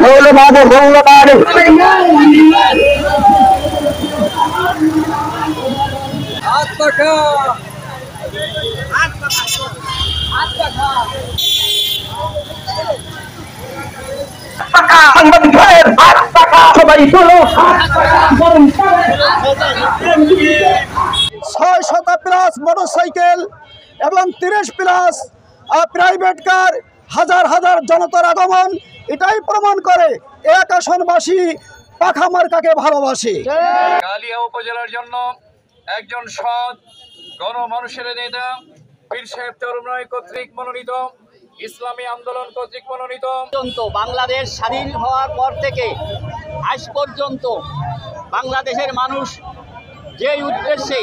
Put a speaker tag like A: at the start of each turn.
A: মৌলবাদের মৌলবাদ সবাই চলো
B: 600+ মোটরসাইকেল এবং 30+ প্রাইভেট কার, হাজার হাজার জনতার আগমন এটাই প্রমাণ করে এক আসনবাসী পাখা মার্কাকে ভালোবাসে।
C: কালিয়া উপজেলার জন্য একজন সৎ গণমানুষের নেতা পীর সাহেব তরুণরায় কর্তৃক মনোনীত, ইসলামী আন্দোলন কর্তৃক মনোনীত।
D: বাংলাদেশ স্বাধীন হওয়ার পর থেকে আজ পর্যন্ত বাংলাদেশের মানুষ যে উদ্দেশ্যে